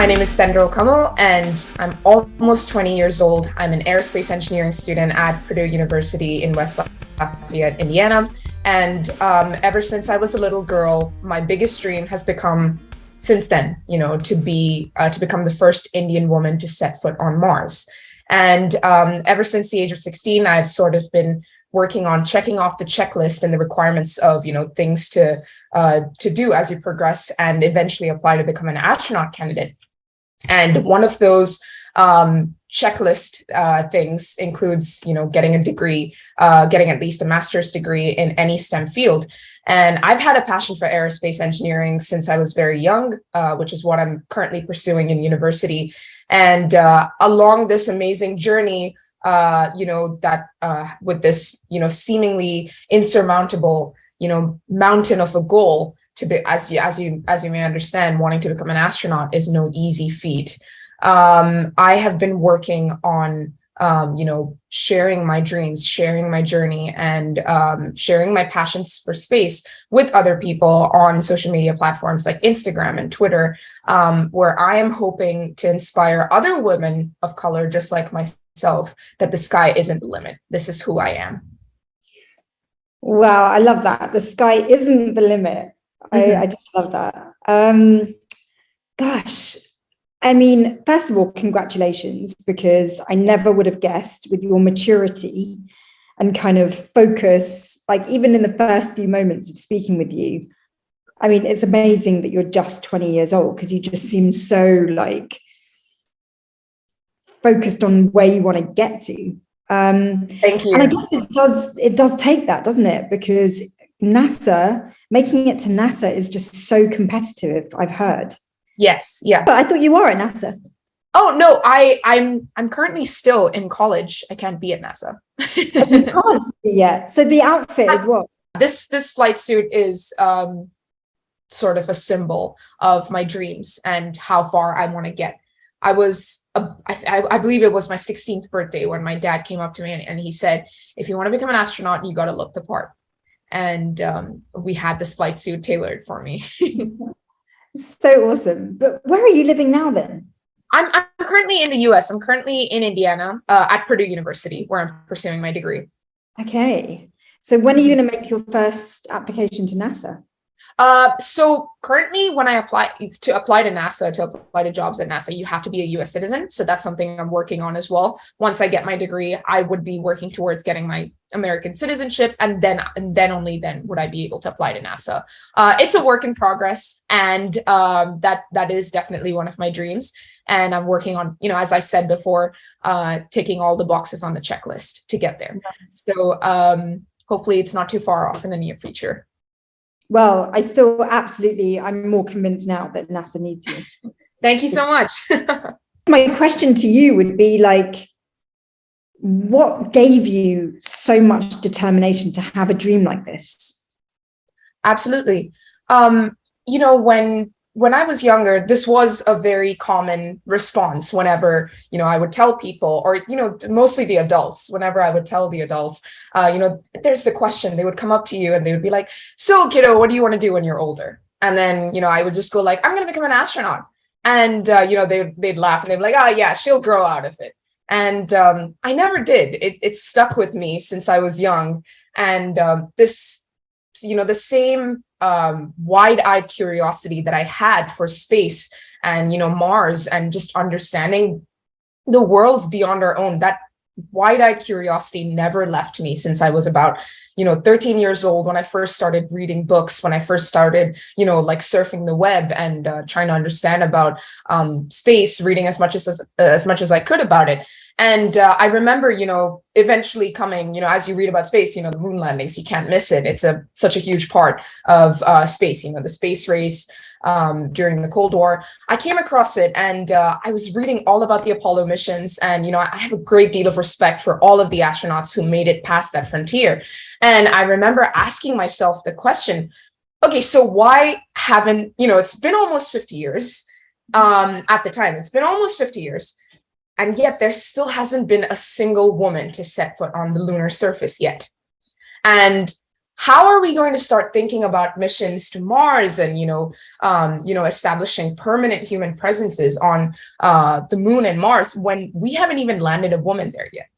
My name is Tendril Kamal, and I'm almost 20 years old. I'm an aerospace engineering student at Purdue University in West Lafayette, Indiana. And ever since I was a little girl, my biggest dream has become, since then, to become the first Indian woman to set foot on Mars. And ever since the age of 16, I've sort of been working on checking off the checklist and the requirements of, things to do as you progress and eventually apply to become an astronaut candidate. And one of those checklist things includes, getting a degree, getting at least a master's degree in any STEM field. And I've had a passion for aerospace engineering since I was very young, which is what I'm currently pursuing in university. And along this amazing journey, with this, seemingly insurmountable, mountain of a goal to be, as you may understand, wanting to become an astronaut is no easy feat. I have been working on, sharing my dreams, sharing my journey, and sharing my passions for space with other people on social media platforms like Instagram and Twitter, where I am hoping to inspire other women of color, just like myself, that the sky isn't the limit. This is who I am. Wow, I love that. The sky isn't the limit. I just love that. Gosh, I mean, first of all, congratulations, because I never would have guessed with your maturity and kind of focus, like even in the first few moments of speaking with you. I mean, it's amazing that you're just 20 years old, because you just seem so like focused on where you want to get to. Thank you. And I guess it does take that, doesn't it? Because NASA, making it to NASA is just so competitive, I've heard. Yes, yeah. But I thought you were at NASA. Oh no, I'm currently still in college. I can't be at NASA. You can't be yet. So the outfit is what? This flight suit is sort of a symbol of my dreams and how far I want to get. I believe it was my 16th birthday when my dad came up to me and he said, if you want to become an astronaut, you got to look the part. And we had this flight suit tailored for me. So awesome. But where are you living now then? I'm currently in the US. I'm currently in Indiana at Purdue University, where I'm pursuing my degree. Okay. So when are you going to make your first application to NASA? So currently when I apply to NASA, to apply to jobs at NASA, you have to be a US citizen. So that's something I'm working on as well. Once I get my degree, I would be working towards getting my American citizenship, and then only then would I be able to apply to NASA. It's a work in progress, and that is definitely one of my dreams. And I'm working on, as I said before, ticking all the boxes on the checklist to get there. So hopefully it's not too far off in the near future. Well, I'm more convinced now that NASA needs you. Thank you so much. My question to you would be like, what gave you so much determination to have a dream like this? Absolutely. When I was younger, this was a very common response whenever, I would tell people, or, mostly the adults, whenever I would tell the adults, there's the question, they would come up to you and they would be like, so kiddo, what do you want to do when you're older? And then, I would just go like, I'm going to become an astronaut. And, they'd laugh and they'd be like, oh yeah, she'll grow out of it. And I never did. It stuck with me since I was young. And the same wide-eyed curiosity that I had for space and, Mars, and just understanding the worlds beyond our own, that wide-eyed curiosity never left me since I was about, 13 years old, when I first started reading books, when I first started, like surfing the web and trying to understand about space, reading as much as I could about it. And I remember, eventually coming, as you read about space, the moon landings, you can't miss it. It's such a huge part of space, the space race during the Cold War. I came across it, and I was reading all about the Apollo missions. And, I have a great deal of respect for all of the astronauts who made it past that frontier. And I remember asking myself the question, okay, so why haven't, it's been almost 50 years at the time, it's been almost 50 years. And yet there still hasn't been a single woman to set foot on the lunar surface yet. And how are we going to start thinking about missions to Mars and, establishing permanent human presences on the moon and Mars when we haven't even landed a woman there yet?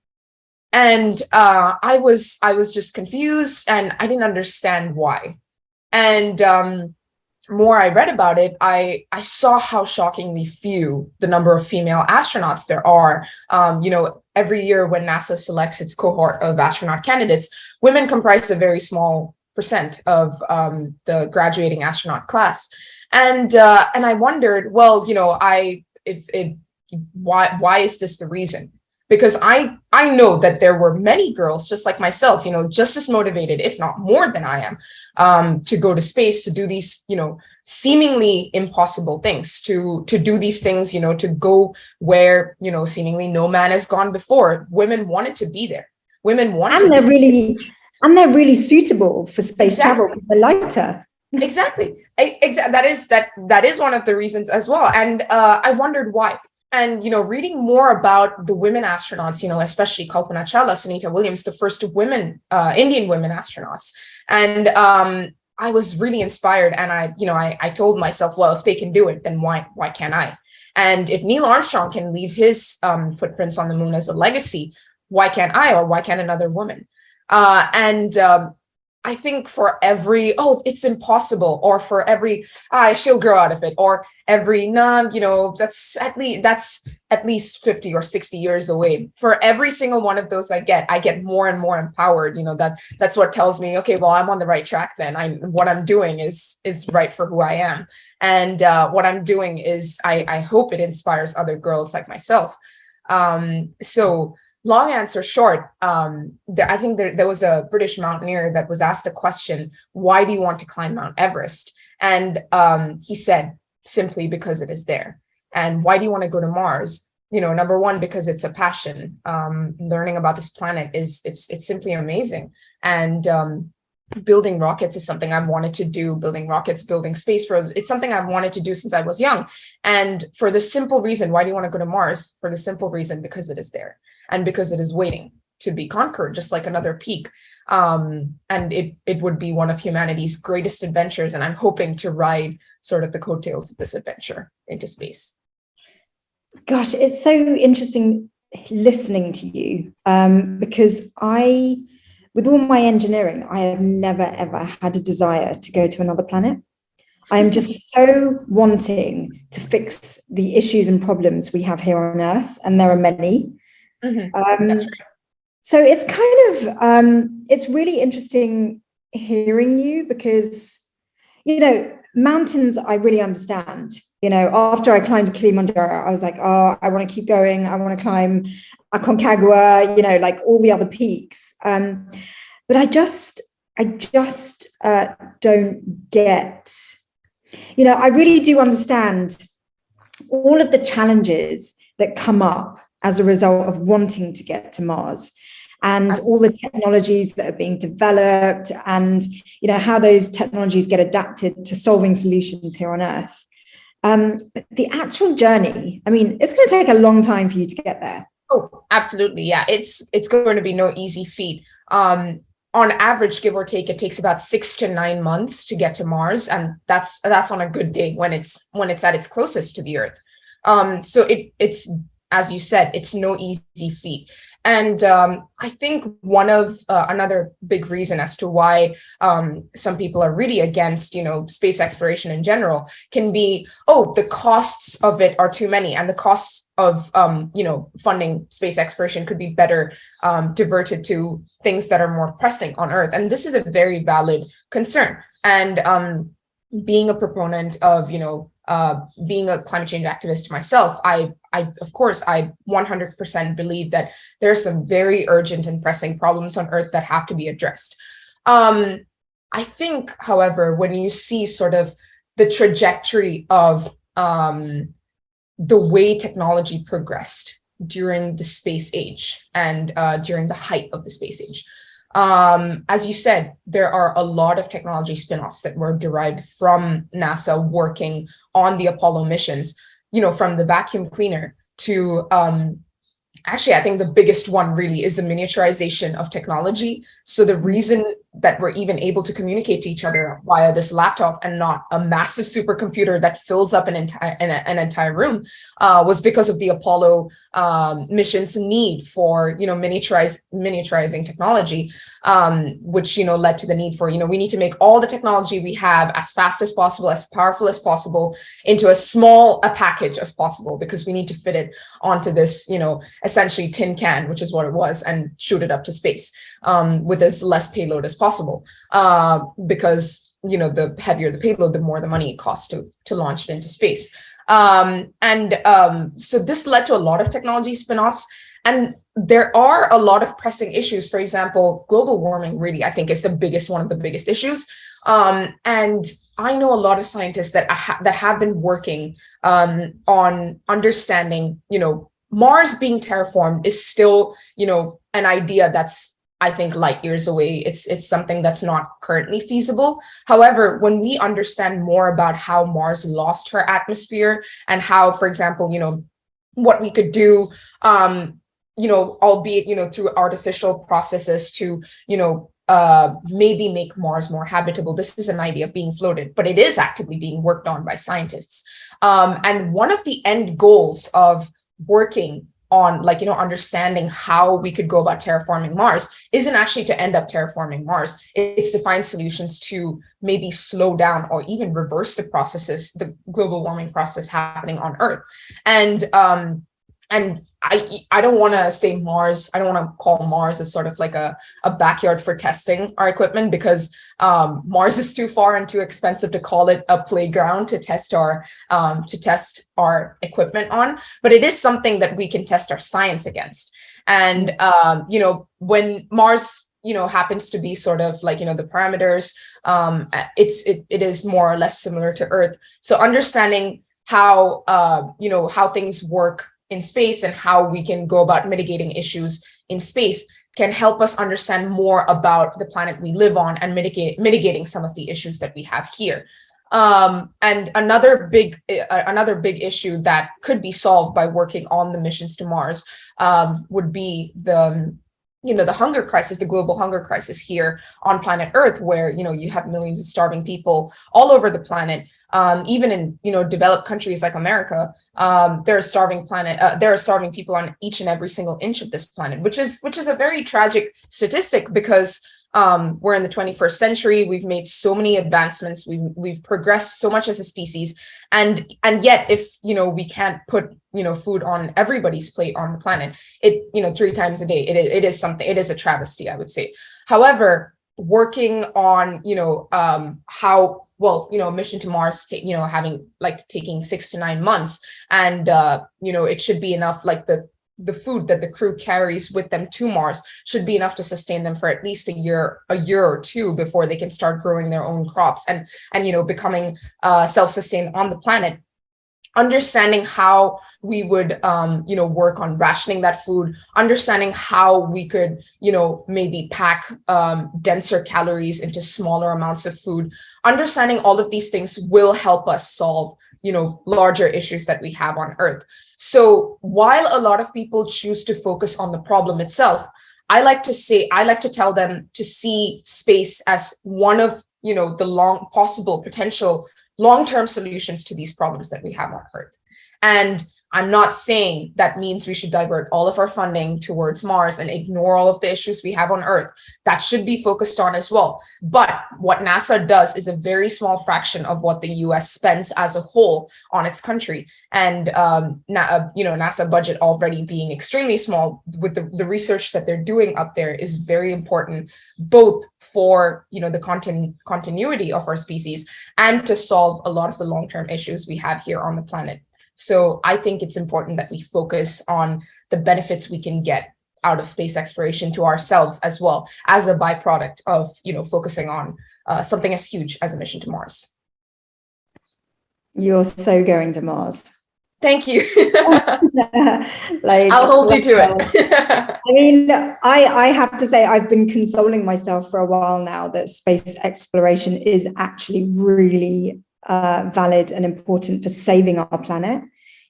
And I was just confused, and I didn't understand why. And more I read about it, I saw how shockingly few the number of female astronauts there are. Every year when NASA selects its cohort of astronaut candidates, women comprise a very small percent of the graduating astronaut class. And I wondered, well, why is this the reason? Because I know that there were many girls just like myself, just as motivated, if not more than I am, to go to space, to do these, seemingly impossible things, to do these things, to go where, seemingly no man has gone before. Women wanted to be there. Women wanted and they're really suitable for space travel. They're lighter. Exactly. That is one of the reasons as well. And I wondered why. And, reading more about the women astronauts, especially Kalpana Chawla, Sunita Williams, the first women, Indian women astronauts. And I was really inspired. And I told myself, well, if they can do it, then why can't I? And if Neil Armstrong can leave his footprints on the moon as a legacy, why can't I, or why can't another woman? I think for every, oh, it's impossible, or for every, she'll grow out of it, or every, that's at least 50 or 60 years away. For every single one of those I get more and more empowered. That's what tells me, okay, well, I'm on the right track then. What I'm doing is right for who I am. And what I'm doing is, I hope it inspires other girls like myself. So long answer short, I think there was a British mountaineer that was asked the question, why do you want to climb Mount Everest? And he said, simply because it is there. And why do you want to go to Mars? Number one, because it's a passion. Learning about this planet it's simply amazing. And building rockets is something I've wanted to do. Building rockets, building space probes, it's something I've wanted to do since I was young. And for the simple reason, why do you want to go to Mars? For the simple reason, because it is there. And because it is waiting to be conquered, just like another peak. And it would be one of humanity's greatest adventures. And I'm hoping to ride sort of the coattails of this adventure into space. Gosh, it's so interesting listening to you, because with all my engineering, I have never, ever had a desire to go to another planet. I am just so wanting to fix the issues and problems we have here on Earth, and there are many. Mm-hmm. That's right. So it's kind of, it's really interesting hearing you, because, mountains, I really understand. After I climbed Kilimanjaro, I was like, oh, I want to keep going. I want to climb Aconcagua, like all the other peaks. But I just don't get, I really do understand all of the challenges that come up as a result of wanting to get to Mars, and all the technologies that are being developed, and how those technologies get adapted to solving solutions here on Earth. But the actual journey, it's going to take a long time for you to get there. Oh, absolutely. Yeah, it's going to be no easy feat. On average, give or take, it takes about 6 to 9 months to get to Mars, and that's on a good day when it's at its closest to the Earth. So it's, as you said, it's no easy feat. And I think one of another big reason as to why some people are really against, space exploration in general can be, the costs of it are too many, and the costs of, funding space exploration could be better diverted to things that are more pressing on Earth. And this is a very valid concern. And being a proponent of, being a climate change activist myself, I of course, I 100% believe that there are some very urgent and pressing problems on Earth that have to be addressed. I think, however, when you see sort of the trajectory of the way technology progressed during the space age and during the height of the space age, as you said, there are a lot of technology spin-offs that were derived from NASA working on the Apollo missions, from the vacuum cleaner to Actually, I think the biggest one really is the miniaturization of technology. So the reason that we're even able to communicate to each other via this laptop and not a massive supercomputer that fills up an entire room was because of the Apollo mission's need for, miniaturizing technology, which, led to the need for, we need to make all the technology we have as fast as possible, as powerful as possible, into as small a package as possible, because we need to fit it onto this, essentially tin can, which is what it was, and shoot it up to space with as less payload as possible, because the heavier the payload, the more the money it costs to launch it into space. So this led to a lot of technology spin-offs, and there are a lot of pressing issues. For example, global warming really, I think, is one of the biggest issues. And I know a lot of scientists that have been working on understanding, Mars being terraformed is still, an idea that's, I think, light years away. It's something that's not currently feasible. However, when we understand more about how Mars lost her atmosphere and how, for example, what we could do, albeit, through artificial processes to, maybe make Mars more habitable. This is an idea being floated, but it is actively being worked on by scientists. And one of the end goals of working on, understanding how we could go about terraforming Mars isn't actually to end up terraforming Mars. It's to find solutions to maybe slow down or even reverse the global warming process happening on Earth. And I don't want to say Mars. I don't want to call Mars as sort of like a backyard for testing our equipment, because Mars is too far and too expensive to call it a playground to test our equipment on. But it is something that we can test our science against. And when Mars happens to be sort of like, the parameters, it is more or less similar to Earth. So understanding how how things work in space and how we can go about mitigating issues in space can help us understand more about the planet we live on and mitigating some of the issues that we have here. And another big issue that could be solved by working on the missions to Mars would be the hunger crisis, the global hunger crisis here on planet Earth, where, you have millions of starving people all over the planet. Even in, developed countries like America, there are starving people on each and every single inch of this planet, which is a very tragic statistic, because we're in the 21st century. We've made so many advancements. We've progressed so much as a species, and yet, if we can't put food on everybody's plate on the planet, 3 times a day, it is a travesty, I would say. However, working on a mission to Mars, taking 6 to 9 months, and it should be enough. Like the food that the crew carries with them to Mars should be enough to sustain them for at least a year or two before they can start growing their own crops and becoming self-sustained on the planet. Understanding how we would work on rationing that food, understanding how we could maybe pack denser calories into smaller amounts of food, understanding all of these things will help us solve larger issues that we have on Earth. So while a lot of people choose to focus on the problem itself, I like to tell them to see space as one of the potential long-term solutions to these problems that we have on Earth. And I'm not saying that means we should divert all of our funding towards Mars and ignore all of the issues we have on Earth. That should be focused on as well. But what NASA does is a very small fraction of what the US spends as a whole on its country. And NASA budget already being extremely small, with the research that they're doing up there is very important, both for the continuity of our species and to solve a lot of the long-term issues we have here on the planet. So I think it's important that we focus on the benefits we can get out of space exploration to ourselves as well, as a byproduct of focusing on something as huge as a mission to Mars. You're so going to Mars. Thank you. I'll hold you to it. I mean, I have to say, I've been consoling myself for a while now that space exploration is actually really valid and important for saving our planet.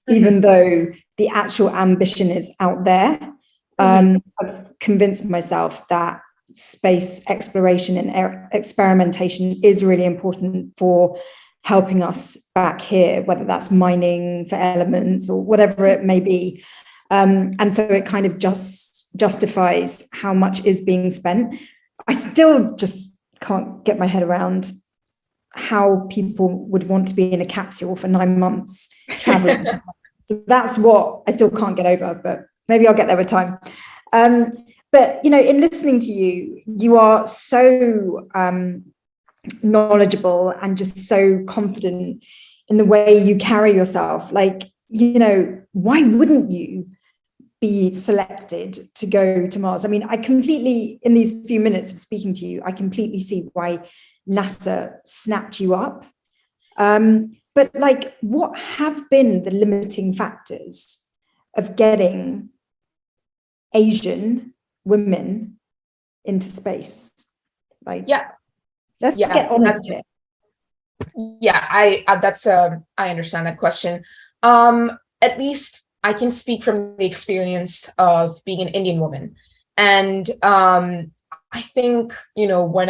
even though the actual ambition is out there. I've convinced myself that space exploration and experimentation is really important for helping us back here, whether that's mining for elements or whatever it may be. And so it kind of just justifies how much is being spent. I still just can't get my head around how people would want to be in a capsule for 9 months traveling. So that's what I still can't get over, but maybe I'll get there with time. But, in listening to you, you are so knowledgeable and just so confident in the way you carry yourself. Like, why wouldn't you be selected to go to Mars? I mean, in these few minutes of speaking to you, I completely see why NASA snapped you up. But what have been the limiting factors of getting Asian women into space? Let's get honest here. Yeah, I understand that question. At least I can speak from the experience of being an Indian woman, and I think when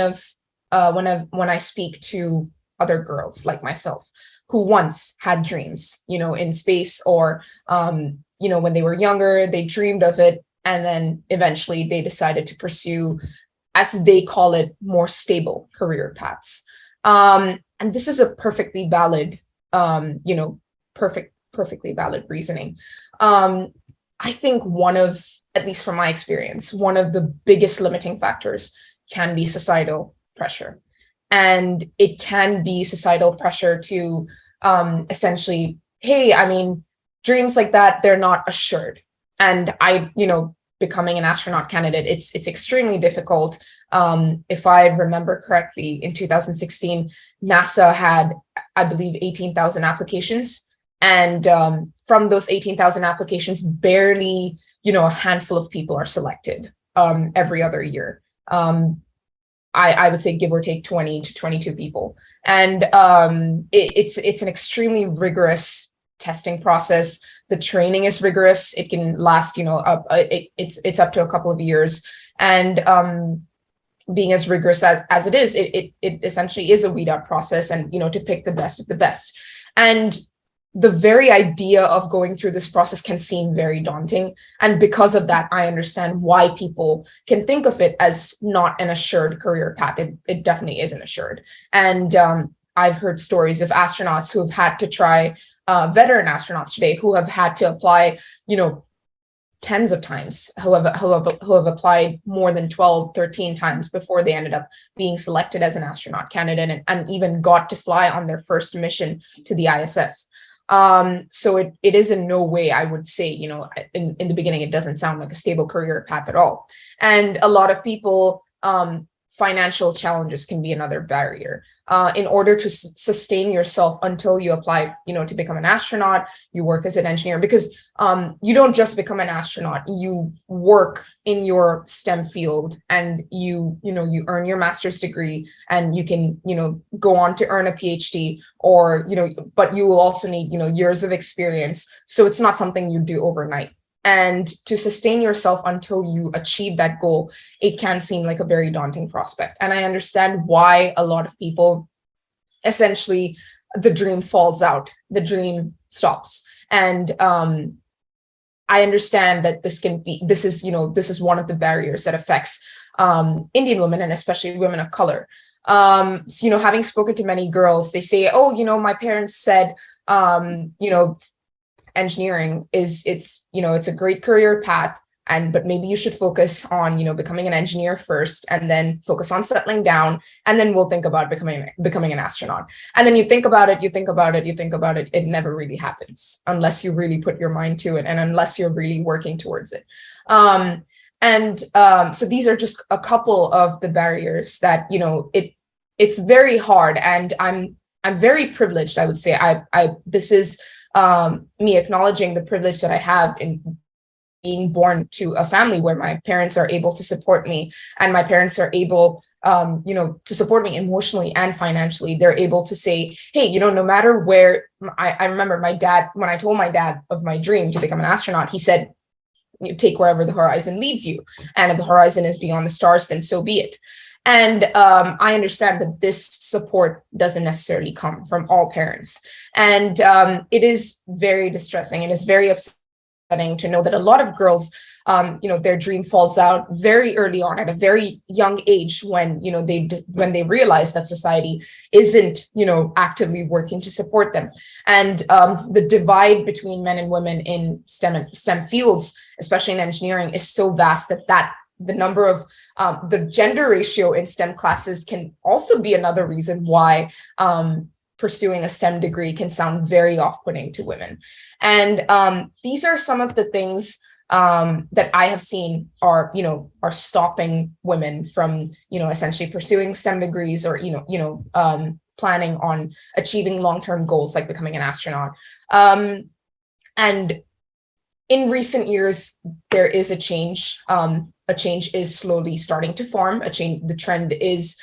I speak to other girls like myself who once had dreams, in space, or when they were younger, they dreamed of it, and then eventually they decided to pursue, as they call it, more stable career paths. And this is a perfectly valid, perfectly valid reasoning. I think at least from my experience, one of the biggest limiting factors can be societal pressure. And it can be societal pressure to essentially, hey, dreams like that, they're not assured. And becoming an astronaut candidate, it's extremely difficult. If I remember correctly, in 2016, NASA had, I believe, 18,000 applications. And from those 18,000 applications, barely, a handful of people are selected every other year. I would say give or take 20 to 22 people. And it's an extremely rigorous testing process. The training is rigorous. It can last, it's up to a couple of years. And being as rigorous as it is, it essentially is a weed out process, and, to pick the best of the best. And the very idea of going through this process can seem very daunting. And because of that, I understand why people can think of it as not an assured career path. It definitely isn't assured. And I've heard stories of astronauts who have had to try, veteran astronauts today, who have had to apply, tens of times, who have applied more than 12, 13 times before they ended up being selected as an astronaut candidate, and even got to fly on their first mission to the ISS. So it is in no way, I would say, in the beginning, it doesn't sound like a stable career path at all. And a lot of people, financial challenges can be another barrier. In order to sustain yourself until you apply, to become an astronaut, you work as an engineer, because you don't just become an astronaut, you work in your STEM field, and you earn your master's degree, and you can, go on to earn a PhD, or, but you will also need, years of experience. So it's not something you do overnight. And to sustain yourself until you achieve that goal, it can seem like a very daunting prospect. And I understand why a lot of people, essentially, the dream falls out, the dream stops. And I understand that this is one of the barriers that affects Indian women, and especially women of color. Having spoken to many girls, they say, oh, my parents said, engineering it's a great career path, but maybe you should focus on becoming an engineer first, and then focus on settling down, and then we'll think about becoming an astronaut. And then you think about it, it never really happens unless you really put your mind to it, and unless you're really working towards it. So these are just a couple of the barriers that it's very hard. And I'm very privileged, I would say. This is me acknowledging the privilege that I have in being born to a family where my parents are able to support me, and my parents are able to support me emotionally and financially. They're able to say, hey, no matter where, I remember my dad, when I told my dad of my dream to become an astronaut, he said, take wherever the horizon leads you. And if the horizon is beyond the stars, then so be it. And I understand that this support doesn't necessarily come from all parents. And it is very distressing. It is very upsetting to know that a lot of girls, their dream falls out very early on at a very young age when, when they realize that society isn't, actively working to support them. And the divide between men and women in STEM fields, especially in engineering, is so vast that the number of the gender ratio in STEM classes can also be another reason why pursuing a STEM degree can sound very off-putting to women. And these are some of the things that I have seen are stopping women from, essentially pursuing STEM degrees or, planning on achieving long-term goals like becoming an astronaut. And in recent years, there is a change. A change is slowly starting to form. The trend is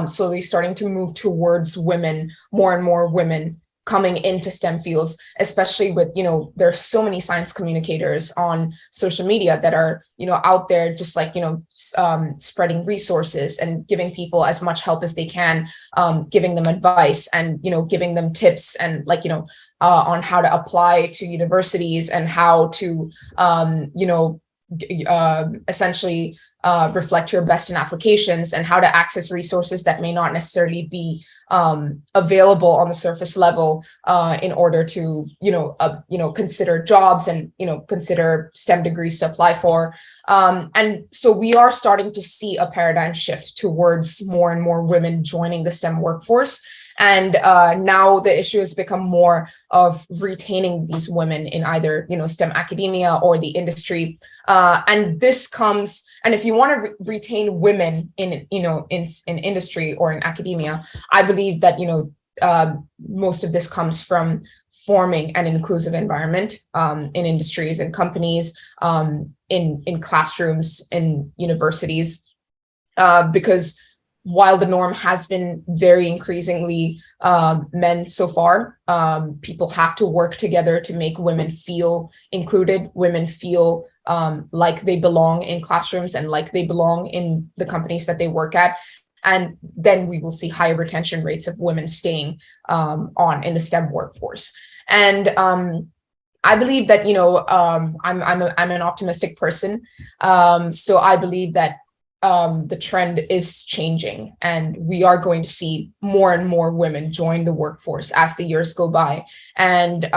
slowly starting to move towards women, more and more women coming into STEM fields, especially with, there's so many science communicators on social media that are, out there just like, spreading resources and giving people as much help as they can, giving them advice and, giving them tips and like, on how to apply to universities and how to, essentially reflect your best in applications and how to access resources that may not necessarily be available on the surface level in order to consider jobs and consider STEM degrees to apply for. And so we are starting to see a paradigm shift towards more and more women joining the STEM workforce. And now the issue has become more of retaining these women in either, STEM academia or the industry. And this comes, and if you want to retain women in industry or in academia, I believe that, most of this comes from forming an inclusive environment in industries and companies, in classrooms, in universities, because while the norm has been very increasingly men so far, people have to work together to make women feel included, women feel like they belong in classrooms and like they belong in the companies that they work at. And then we will see higher retention rates of women staying on in the STEM workforce. And I believe that, I'm an optimistic person. So I believe that the trend is changing and we are going to see more and more women join the workforce as the years go by. And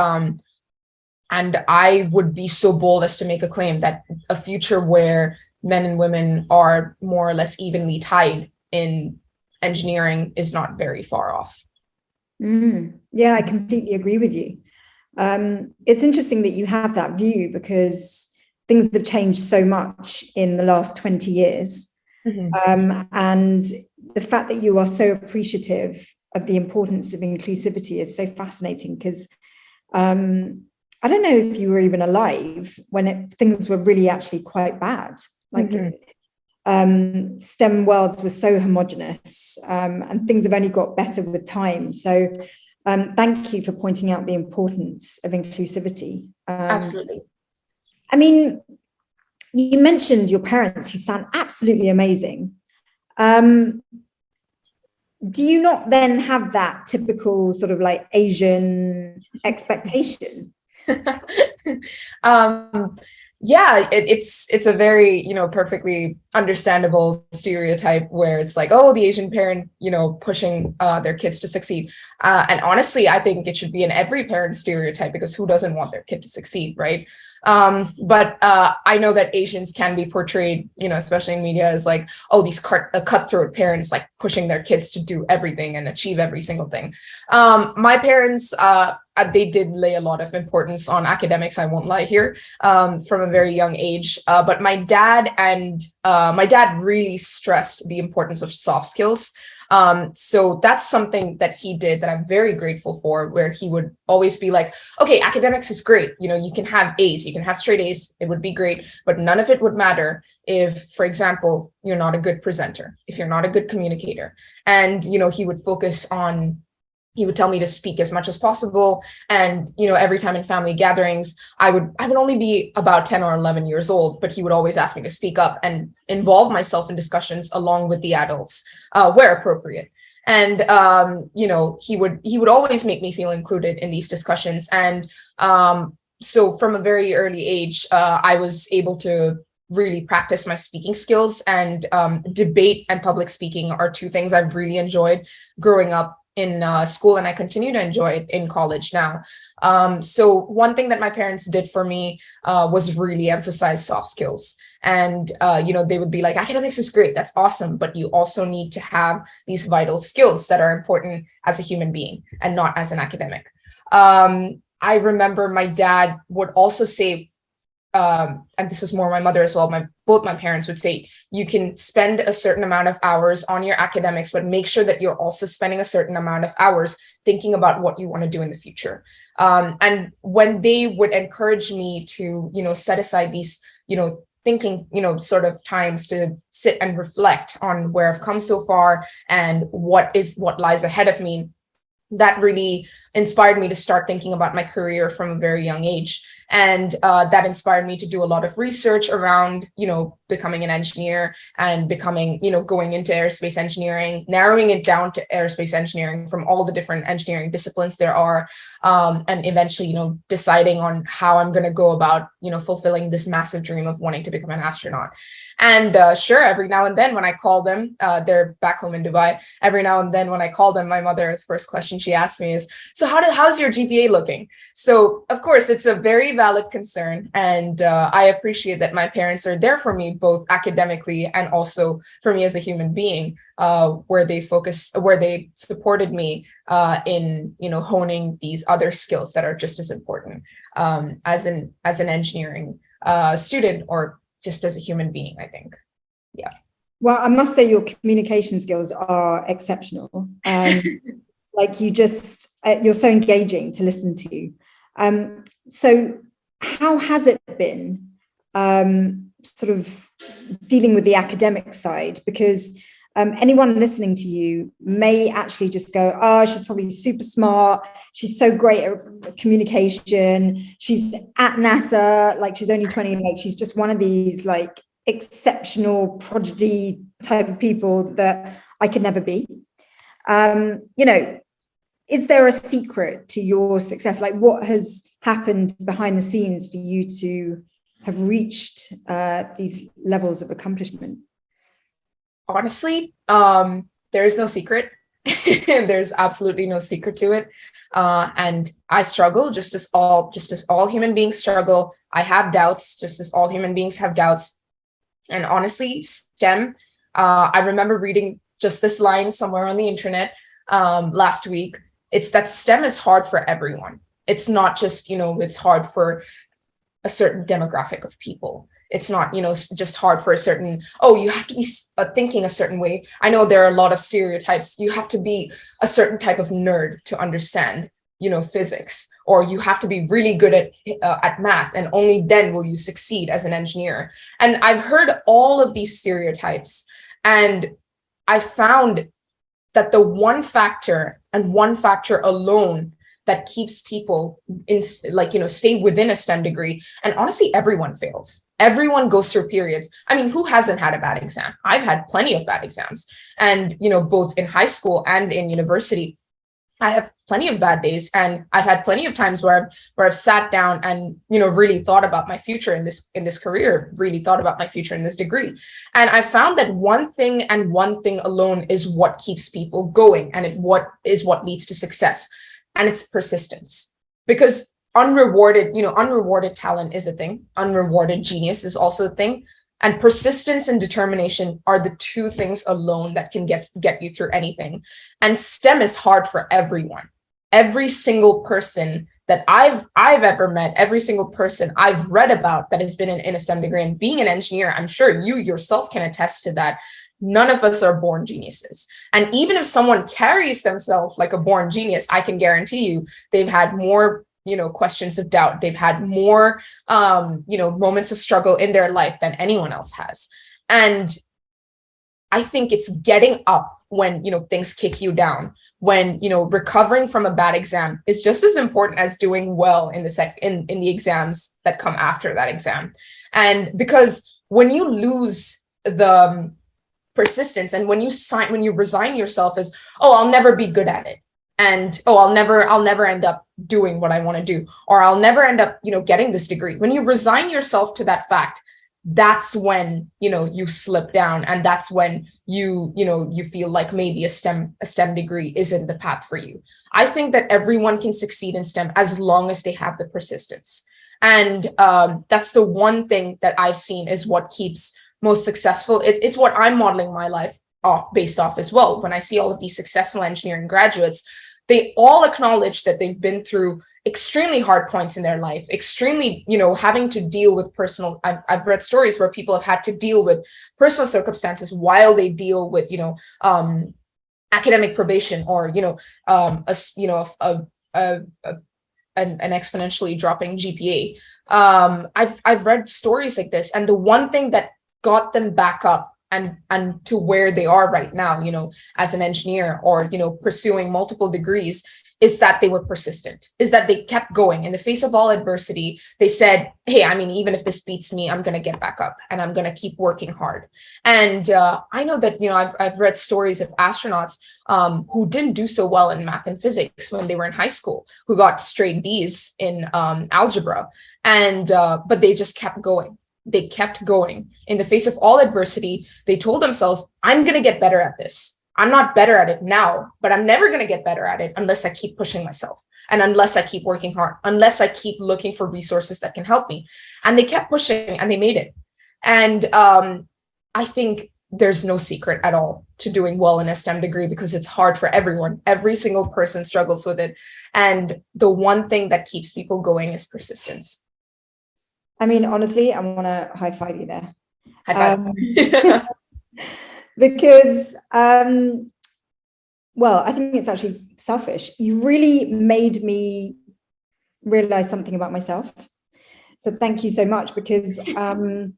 I would be so bold as to make a claim that a future where men and women are more or less evenly tied in engineering is not very far off. Yeah, I completely agree with you. It's interesting that you have that view because things have changed so much in the last 20 years. Mm-hmm. And the fact that you are so appreciative of the importance of inclusivity is so fascinating because I don't know if you were even alive when things were really actually quite bad. Like STEM worlds were so homogenous and things have only got better with time. So thank you for pointing out the importance of inclusivity. Absolutely. I mean, you mentioned your parents who sound absolutely amazing. Do you not then have that typical sort of like Asian expectation? Yeah, it's a very, perfectly understandable stereotype where it's like, oh, the Asian parent, pushing their kids to succeed. And honestly, I think it should be in every parent's stereotype because who doesn't want their kid to succeed, right? But I know that Asians can be portrayed, especially in media, as like, oh, these cutthroat parents like pushing their kids to do everything and achieve every single thing. My parents, they did lay a lot of importance on academics, I won't lie here, from a very young age. But my dad really stressed the importance of soft skills. So that's something that he did that I'm very grateful for, where he would always be like, okay, academics is great. You know, you can have A's, you can have straight A's. It would be great, but none of it would matter if, for example, you're not a good presenter, if you're not a good communicator. And, you know, he would focus on, he would tell me to speak as much as possible. And, you know, every time in family gatherings, I would only be about 10 or 11 years old, but he would always ask me to speak up and involve myself in discussions along with the adults, where appropriate. And, you know, he would always make me feel included in these discussions. And so from a very early age, I was able to really practice my speaking skills, and debate and public speaking are two things I've really enjoyed growing up in school, and I continue to enjoy it in college now. So one thing that my parents did for me was really emphasize soft skills. And, you know, they would be like, academics is great, that's awesome, but you also need to have these vital skills that are important as a human being and not as an academic. I remember my dad would also say, and this was more my mother as well, both my parents would say, you can spend a certain amount of hours on your academics, but make sure that you're also spending a certain amount of hours thinking about what you want to do in the future. And when they would encourage me to, you know, set aside these, you know, thinking, you know, sort of times to sit and reflect on where I've come so far and what lies ahead of me, that really inspired me to start thinking about my career from a very young age. And that inspired me to do a lot of research around, you know, becoming an engineer and becoming, you know, going into aerospace engineering, narrowing it down to aerospace engineering from all the different engineering disciplines there are, and eventually, you know, deciding on how I'm going to go about, you know, fulfilling this massive dream of wanting to become an astronaut. And sure, every now and then when I call them, they're back home in Dubai. Every now and then when I call them, my mother's first question she asks me is, so how's your GPA looking? So of course, it's a very valid concern. And I appreciate that my parents are there for me, both academically and also for me as a human being, where they supported me in, you know, honing these other skills that are just as important as an engineering student, or just as a human being, I think. Yeah. Well, I must say your communication skills are exceptional. Like you're so engaging to listen to. So how has it been sort of dealing with the academic side? Because anyone listening to you may actually just go, oh, she's probably super smart. She's so great at communication. She's at NASA, like she's only 20, like she's just one of these like exceptional prodigy type of people that I could never be. You know, is there a secret to your success? Like what has happened behind the scenes for you to have reached these levels of accomplishment? Honestly, there is no secret. There's absolutely no secret to it. And I struggle just as all human beings struggle. I have doubts just as all human beings have doubts. And honestly, STEM, I remember reading just this line somewhere on the internet last week. It's that STEM is hard for everyone. It's not just, you know, it's hard for a certain demographic of people. It's not, you know, just hard for a certain, oh, you have to be thinking a certain way. I know there are a lot of stereotypes. You have to be a certain type of nerd to understand, you know, physics, or you have to be really good at math, and only then will you succeed as an engineer. And I've heard all of these stereotypes, and I found that the one factor alone that keeps people in, like, you know, stay within a STEM degree. And honestly, everyone fails. Everyone goes through periods. I mean, who hasn't had a bad exam? I've had plenty of bad exams. And, you know, both in high school and in university, I have plenty of bad days. And I've had plenty of times where I've sat down and, you know, really thought about my future in this career, really thought about my future in this degree. And I found that one thing and one thing alone is what keeps people going, and what leads to success. And it's persistence. Because unrewarded talent is a thing. Unrewarded genius is also a thing. And persistence and determination are the two things alone that can get you through anything. And STEM is hard for everyone. Every single person that I've ever met, every single person I've read about that has been in a STEM degree, and being an engineer, I'm sure you yourself can attest to that. None of us are born geniuses. And even if someone carries themselves like a born genius, I can guarantee you they've had more, questions of doubt. They've had more, moments of struggle in their life than anyone else has. And I think it's getting up when, things kick you down, when, recovering from a bad exam is just as important as doing well in the exams that come after that exam. And because when you lose the persistence, and when you resign yourself as, oh, I'll never be good at it, and oh, I'll never end up doing what I want to do, or I'll never end up, getting this degree. When you resign yourself to that fact, that's when, you slip down, and that's when you feel like maybe a STEM degree isn't the path for you. I think that everyone can succeed in STEM as long as they have the persistence. And that's the one thing that I've seen is what keeps most successful. It's what I'm modeling my life based off as well. When I see all of these successful engineering graduates, they all acknowledge that they've been through extremely hard points in their life, extremely, having to deal with I've read stories where people have had to deal with personal circumstances while they deal with, academic probation, or, an exponentially dropping GPA. I've read stories like this, and the one thing that got them back up and to where they are right now, as an engineer, or, pursuing multiple degrees, is that they were persistent, is that they kept going in the face of all adversity. They said, hey, even if this beats me, I'm going to get back up, and I'm going to keep working hard. And I know that, I've read stories of astronauts who didn't do so well in math and physics when they were in high school, who got straight B's in algebra. And but they just kept going. They kept going in the face of all adversity. They told themselves, I'm going to get better at this. I'm not better at it now, but I'm never going to get better at it unless I keep pushing myself, and unless I keep working hard, unless I keep looking for resources that can help me. And they kept pushing, and they made it. And I think there's no secret at all to doing well in a STEM degree, because it's hard for everyone. Every single person struggles with it. And the one thing that keeps people going is persistence. Honestly, I want to high five you there. High five. Because, well, I think it's actually selfish. You really made me realize something about myself. So thank you so much, because, women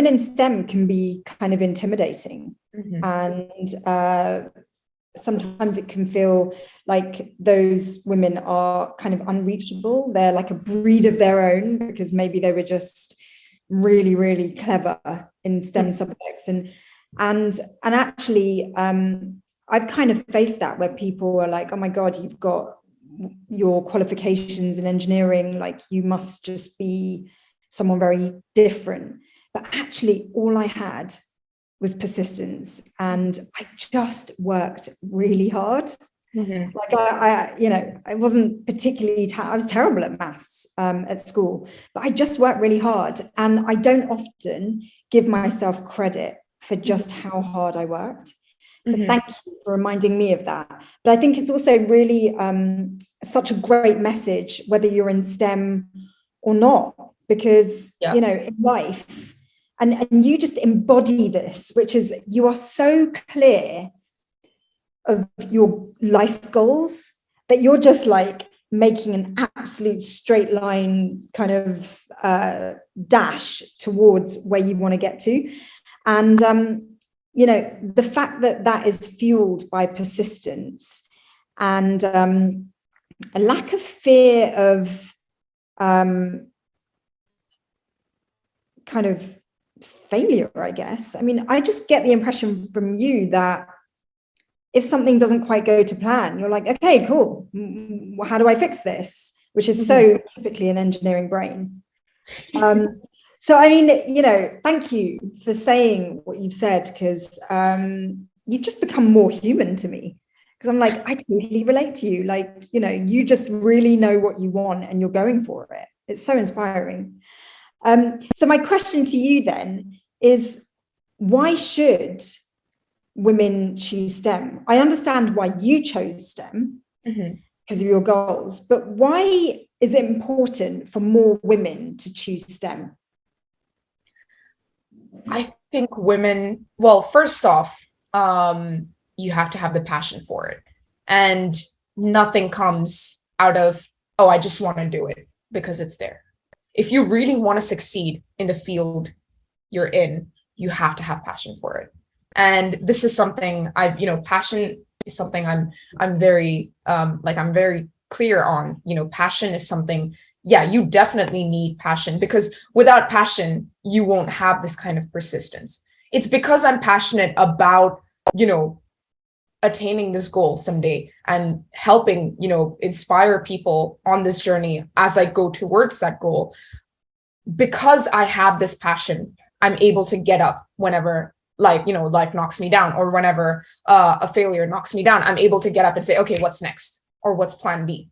in STEM can be kind of intimidating. Mm-hmm. And sometimes it can feel like those women are kind of unreachable. They're like a breed of their own, because maybe they were just really, really clever in STEM subjects. And actually, I've kind of faced that, where people are like, oh my God, you've got your qualifications in engineering, like you must just be someone very different. But actually, all I had was persistence, and I just worked really hard. Mm-hmm. Like I wasn't particularly I was terrible at maths at school, but I just worked really hard, and I don't often give myself credit for just how hard I worked. So mm-hmm. Thank you for reminding me of that. But I think it's also really such a great message, whether you're in STEM or not, because in life. And you just embody this, which is, you are so clear of your life goals that you're just like making an absolute straight line kind of dash towards where you want to get to. And, the fact that is fueled by persistence and a lack of fear of kind of failure, I guess. I just get the impression from you that if something doesn't quite go to plan, you're like, okay, cool. How do I fix this? Which is so typically an engineering brain. So, thank you for saying what you've said, because you've just become more human to me. Because I'm like, I totally relate to you. Like, you just really know what you want and you're going for it. It's so inspiring. So my question to you then is, why should women choose STEM? I understand why you chose STEM because of your goals, but why is it important for more women to choose STEM? I think women, well, first off, you have to have the passion for it. And nothing comes out of, oh, I just want to do it because it's there. If you really want to succeed in the field you're in, you have to have passion for it. And this is something I've, passion is something I'm very I'm very clear on. Passion is something, yeah, you definitely need passion, because without passion, you won't have this kind of persistence. It's because I'm passionate about, attaining this goal someday and helping, inspire people on this journey as I go towards that goal. Because I have this passion, I'm able to get up whenever life knocks me down, or whenever a failure knocks me down. I'm able to get up and say, okay, what's next? Or what's plan B?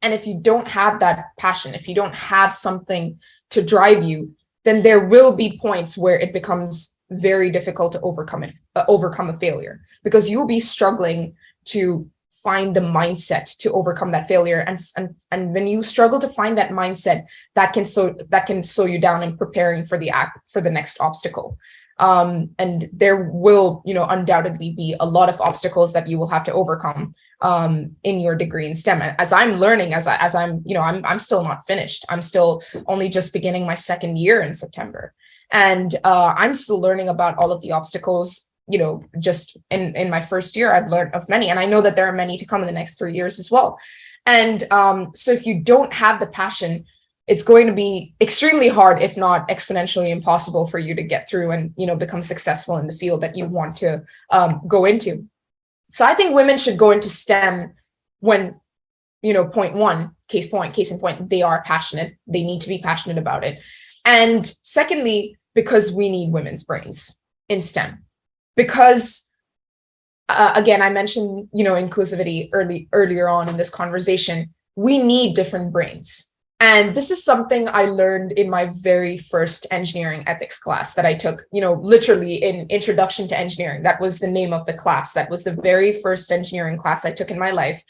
And if you don't have that passion, if you don't have something to drive you, then there will be points where it becomes very difficult to overcome a failure, because you'll be struggling to find the mindset to overcome that failure. And when you struggle to find that mindset, that can slow you down in preparing for the next obstacle. And there will, undoubtedly be a lot of obstacles that you will have to overcome in your degree in STEM. As I'm learning, as I'm still not finished. I'm still only just beginning my second year in September. And I'm still learning about all of the obstacles. Just in my first year, I've learned of many, and I know that there are many to come in the next 3 years as well. And so if you don't have the passion, it's going to be extremely hard, if not exponentially impossible, for you to get through and, become successful in the field that you want to go into. So I think women should go into STEM when, point one, case in point, they are passionate. They need to be passionate about it. And secondly, because we need women's brains in STEM. Because again, I mentioned, inclusivity earlier on in this conversation. We need different brains. And this is something I learned in my very first engineering ethics class that I took, literally in Introduction to Engineering. That was the name of the class. That was the very first engineering class I took in my life,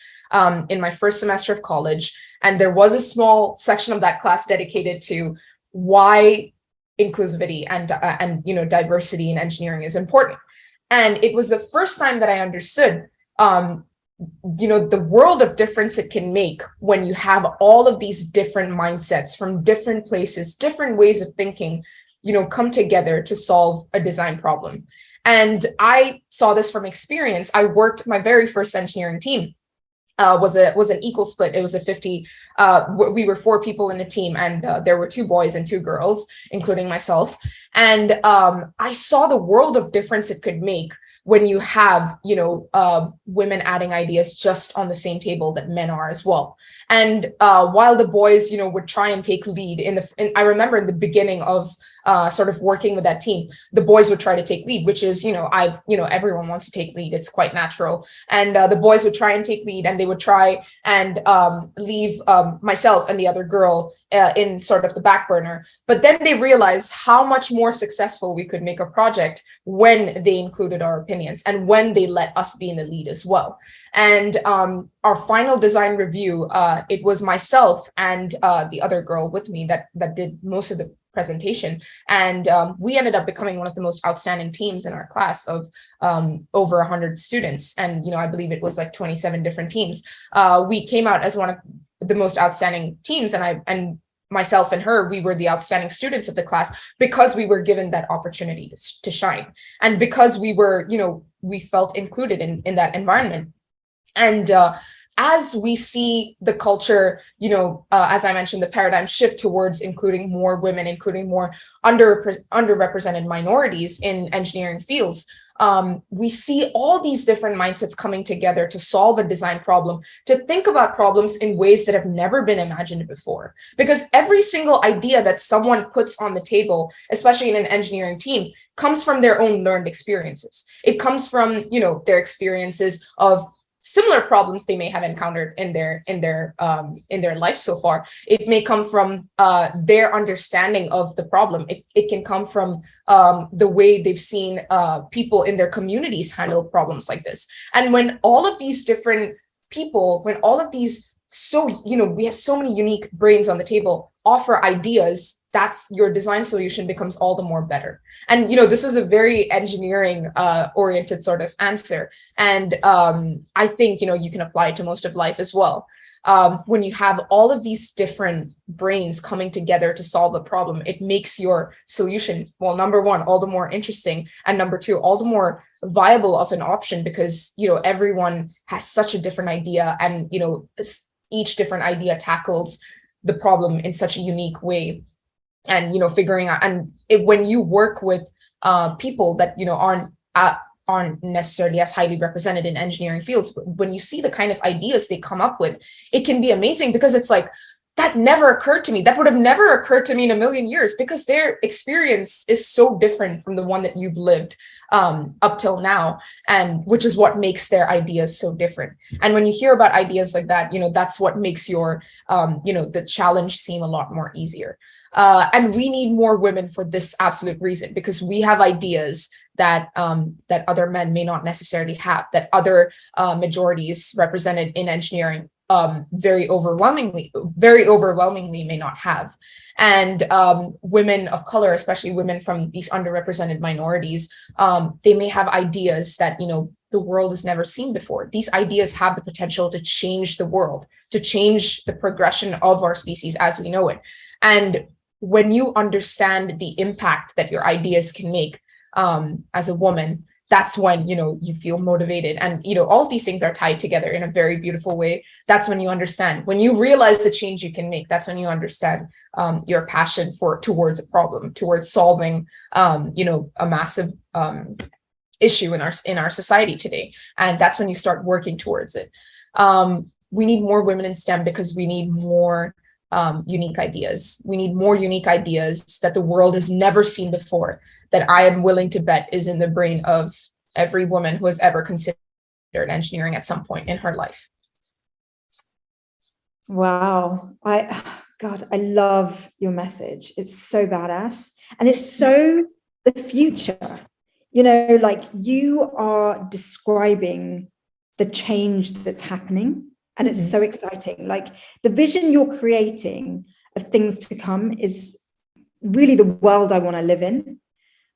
in my first semester of college. And there was a small section of that class dedicated to why inclusivity and diversity in engineering is important. And it was the first time that I understood the world of difference it can make when you have all of these different mindsets from different places, different ways of thinking, come together to solve a design problem. And I saw this from experience. My very first engineering team was an equal split. It was a 50. We were 4 people in a team, and there were 2 boys and 2 girls, including myself. And I saw the world of difference it could make when you have, women adding ideas just on the same table that men are as well. And while the boys, would try and take lead I remember in the beginning of sort of working with that team, the boys would try to take lead, which is, everyone wants to take lead. It's quite natural. And the boys would try and take lead, and they would try and leave myself and the other girl in sort of the back burner. But then they realized how much more successful we could make a project when they included our opinions and when they let us be in the lead as well. And our final design review, it was myself and the other girl with me that did most of the presentation. And we ended up becoming one of the most outstanding teams in our class of over 100 students. And, I believe it was like 27 different teams. We came out as one of the most outstanding teams, and myself and her, we were the outstanding students of the class because we were given that opportunity to shine, and because we were, we felt included in that environment. And as we see the culture, as I mentioned, the paradigm shift towards including more women, including more underrepresented minorities in engineering fields, we see all these different mindsets coming together to solve a design problem, to think about problems in ways that have never been imagined before. Because every single idea that someone puts on the table, especially in an engineering team, comes from their own learned experiences. It comes from, their experiences of similar problems they may have encountered in their life so far. It may come from their understanding of the problem. It can come from the way they've seen people in their communities handle problems like this. And when all of these different people, when all of these we have so many unique brains on the table, offer ideas, that's your design solution becomes all the more better. And this was a very engineering oriented sort of answer, and I think you can apply it to most of life as well. When you have all of these different brains coming together to solve a problem, it makes your solution, well, number one, all the more interesting, and number two, all the more viable of an option, because everyone has such a different idea, and each different idea tackles the problem in such a unique way. And figuring out, and when you work with people that aren't necessarily as highly represented in engineering fields, but when you see the kind of ideas they come up with, it can be amazing, because it's like, that never occurred to me. That would have never occurred to me in a million years, because their experience is so different from the one that you've lived up till now, and which is what makes their ideas so different. And when you hear about ideas like that, that's what makes your the challenge seem a lot more easier. And we need more women for this absolute reason, because we have ideas that that other men may not necessarily have, that other majorities represented in engineering very overwhelmingly may not have. And women of color, especially women from these underrepresented minorities, they may have ideas that the world has never seen before. These ideas have the potential to change the world, to change the progression of our species as we know it. And when you understand the impact that your ideas can make as a woman, that's when you feel motivated. And all of these things are tied together in a very beautiful way. That's when you understand, when you realize the change you can make, that's when you understand your passion towards a problem, towards solving a massive issue in our society today. And that's when you start working towards it. We need more women in STEM, because we need more unique ideas. We need more unique ideas that the world has never seen before, that I am willing to bet is in the brain of every woman who has ever considered engineering at some point in her life. Wow. God, I love your message. It's so badass. And it's so the future. Like, you are describing the change that's happening. And it's so exciting. Like, the vision you're creating of things to come is really the world I want to live in.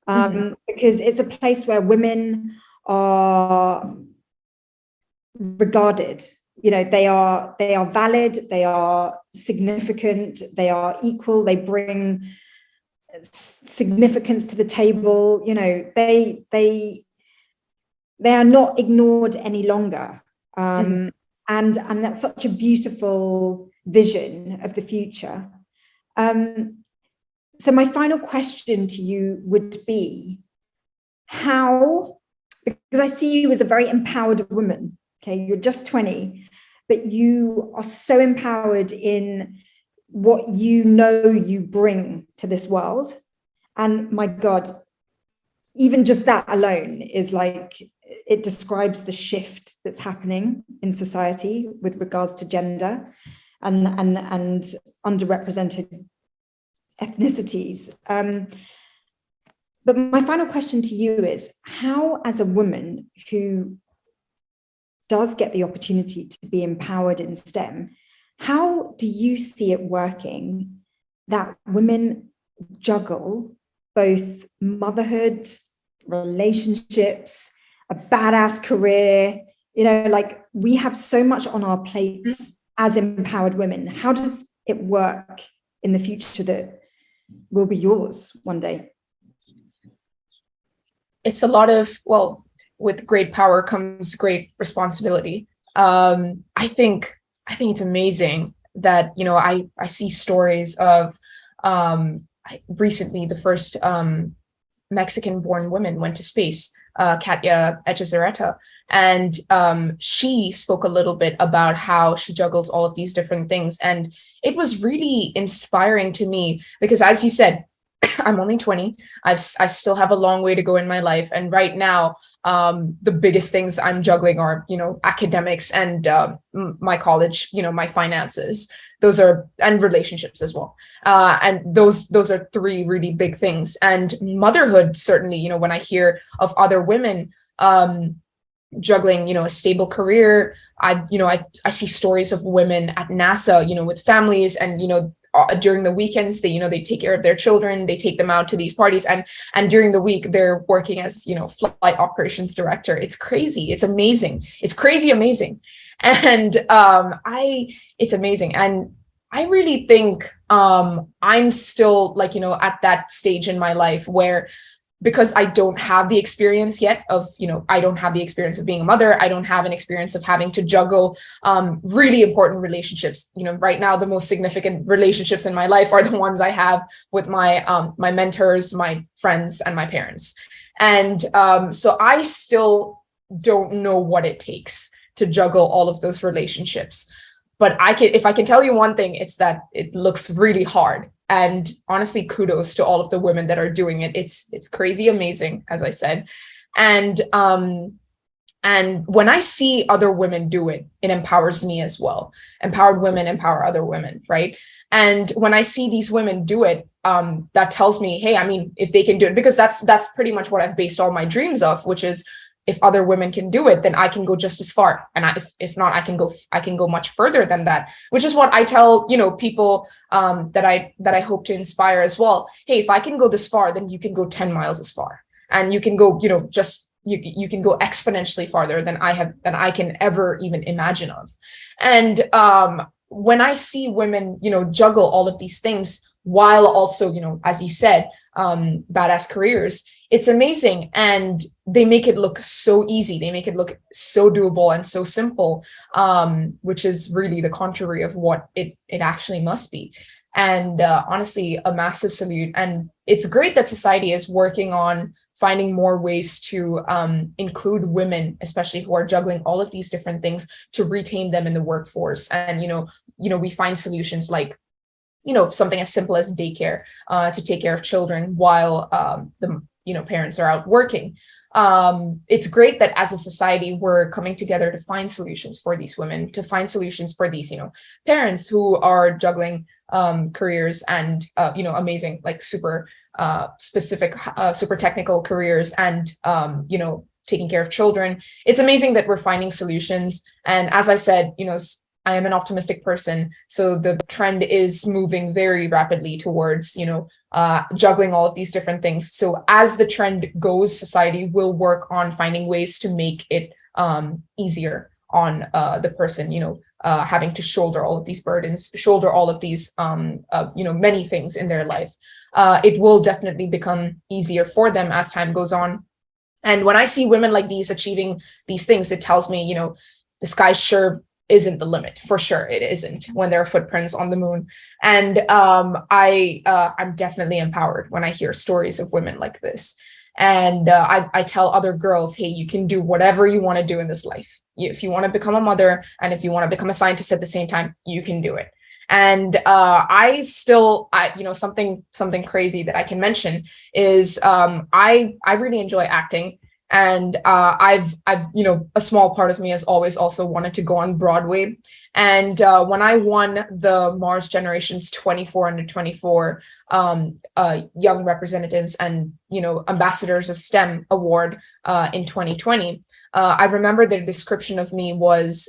Because it's a place where women are regarded. They are valid, they are significant, they are equal, they bring significance to the table. They are not ignored any longer. And that's such a beautiful vision of the future. So my final question to you would be, how, because I see you as a very empowered woman, okay, you're just 20, but you are so empowered in what you bring to this world. And my God, even just that alone is like, it describes the shift that's happening in society with regards to gender and underrepresented ethnicities. But my final question to you is, how, as a woman who does get the opportunity to be empowered in STEM, how do you see it working that women juggle both motherhood, relationships, a badass career? Like, we have so much on our plates as empowered women. How does it work in the future that will be yours one day? It's a lot of, well, with great power comes great responsibility. I think it's amazing that I see stories of recently the first Mexican-born woman went to space, Katya Echazarreta, and she spoke a little bit about how she juggles all of these different things, and it was really inspiring to me, because as you said, I'm only 20. I still have a long way to go in my life. And right now, the biggest things I'm juggling are, academics and my college, my finances. And relationships as well. And those are three really big things. And motherhood, certainly, when I hear of other women juggling, a stable career, I see stories of women at NASA, with families, and, during the weekends, they take care of their children, they take them out to these parties, and during the week they're working as, flight operations director. It's crazy. It's amazing. It's crazy amazing. And it's amazing. And I really think I'm still like, at that stage in my life where, because I don't have the experience yet of, I don't have the experience of being a mother. I don't have an experience of having to juggle really important relationships. Right now, the most significant relationships in my life are the ones I have with my mentors, my friends, and my parents. And so I still don't know what it takes to juggle all of those relationships. But if I can tell you one thing, it's that it looks really hard. And honestly, kudos to all of the women that are doing it. It's crazy amazing, as I said. And when I see other women do it, it empowers me as well. Empowered women empower other women, right? And when I see these women do it, that tells me, hey, I mean, if they can do it, because that's pretty much what I've based all my dreams off, which is, if other women can do it, then I can go just as far. And if not, I can go much further than that, which is what I tell, people that I hope to inspire as well. Hey, if I can go this far, then you can go 10 miles as far, and you can go, you can go exponentially farther than I can ever even imagine of. And when I see women, juggle all of these things while also, as you said, badass careers, it's amazing. And they make it look so easy. They make it look so doable and so simple, which is really the contrary of what it actually must be. And honestly, a massive salute. And it's great that society is working on finding more ways to include women, especially who are juggling all of these different things, to retain them in the workforce. And, we find solutions like, something as simple as daycare to take care of children while the parents are out working. It's great that as a society, we're coming together to find solutions for these women, to find solutions for these, parents who are juggling careers and, amazing, like super specific, super technical careers and, taking care of children. It's amazing that we're finding solutions. And as I said, I am an optimistic person. So the trend is moving very rapidly towards, juggling all of these different things. So as the trend goes, society will work on finding ways to make it easier on the person, having to shoulder all of these burdens, shoulder all of these, many things in their life. It will definitely become easier for them as time goes on. And when I see women like these achieving these things, it tells me, the sky sure isn't the limit. For sure it isn't, when there are footprints on the moon. And I'm definitely empowered when I hear stories of women like this. And I tell other girls, hey, you can do whatever you want to do in this life. If you want to become a mother and if you want to become a scientist at the same time, you can do it. And something crazy that I can mention is I really enjoy acting. And I've a small part of me has always also wanted to go on Broadway. And when I won the Mars Generations 24 under 24 Young Representatives and Ambassadors of STEM Award in 2020, I remember the description of me was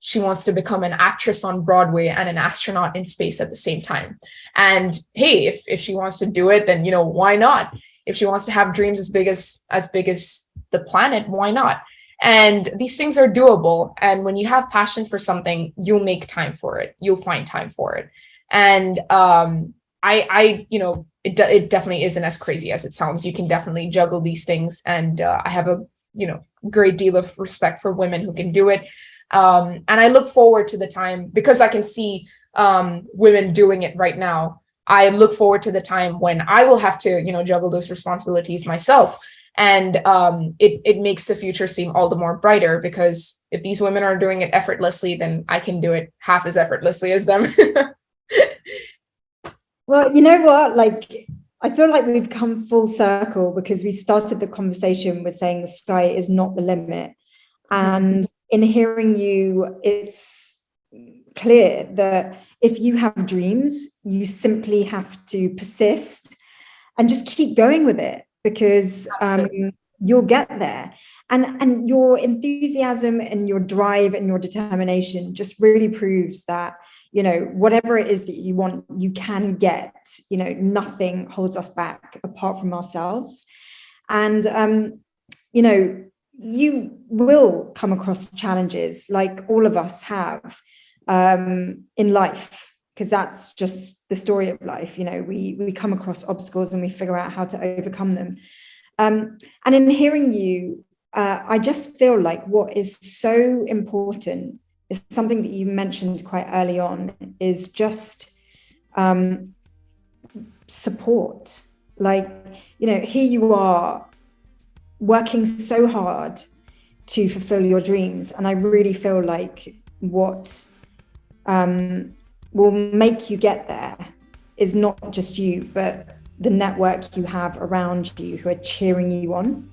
she wants to become an actress on Broadway and an astronaut in space at the same time. And hey, if she wants to do it, then why not? If she wants to have dreams as big as the planet, why not? And these things are doable. And when you have passion for something, you'll make time for it. You'll find time for it. And it definitely isn't as crazy as it sounds. You can definitely juggle these things. And I have a great deal of respect for women who can do it. And I look forward to the time, because I can see women doing it right now. I look forward to the time when I will have to, juggle those responsibilities myself. And it makes the future seem all the more brighter, because if these women are doing it effortlessly, then I can do it half as effortlessly as them. Well, you know what? Like, I feel like we've come full circle, because we started the conversation with saying the sky is not the limit. And in hearing you, it's clear that if you have dreams, you simply have to persist and just keep going with it, because you'll get there. And your enthusiasm and your drive and your determination just really proves that, you know, whatever it is that you want, you can get. You know, nothing holds us back apart from ourselves. And you know, you will come across challenges like all of us have in life, because that's just the story of life. You know, we come across obstacles and we figure out how to overcome them. And in hearing you, I just feel like what is so important is something that you mentioned quite early on, is just support. Like, you know, here you are working so hard to fulfill your dreams. And I really feel like what will make you get there is not just you, but the network you have around you who are cheering you on.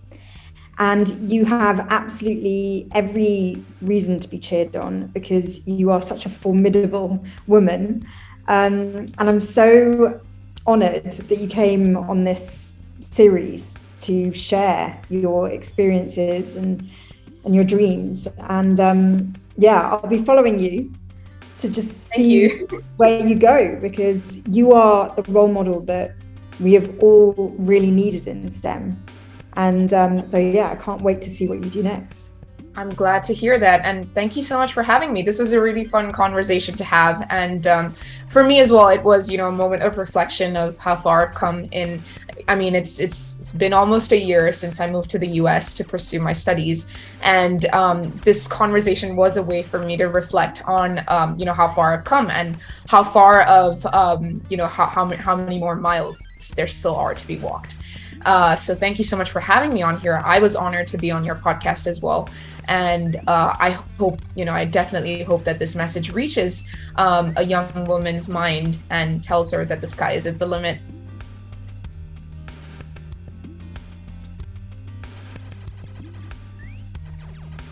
And you have absolutely every reason to be cheered on, because you are such a formidable woman. And I'm so honored that you came on this series to share your experiences and your dreams. And yeah, I'll be following you to just see where you go, because you are the role model that we have all really needed in STEM. And so, yeah, I can't wait to see what you do next. I'm glad to hear that. And thank you so much for having me. This was a really fun conversation to have. And for me as well, it was, you know, a moment of reflection of how far I've come in. I mean, it's been almost a year since I moved to the US to pursue my studies. And this conversation was a way for me to reflect on, you know, how far I've come and how far of, you know, how many more miles there still are to be walked. So thank you so much for having me on here. I was honored to be on your podcast as well. And I hope, you know, I definitely hope that this message reaches a young woman's mind and tells her that the sky isn't the limit.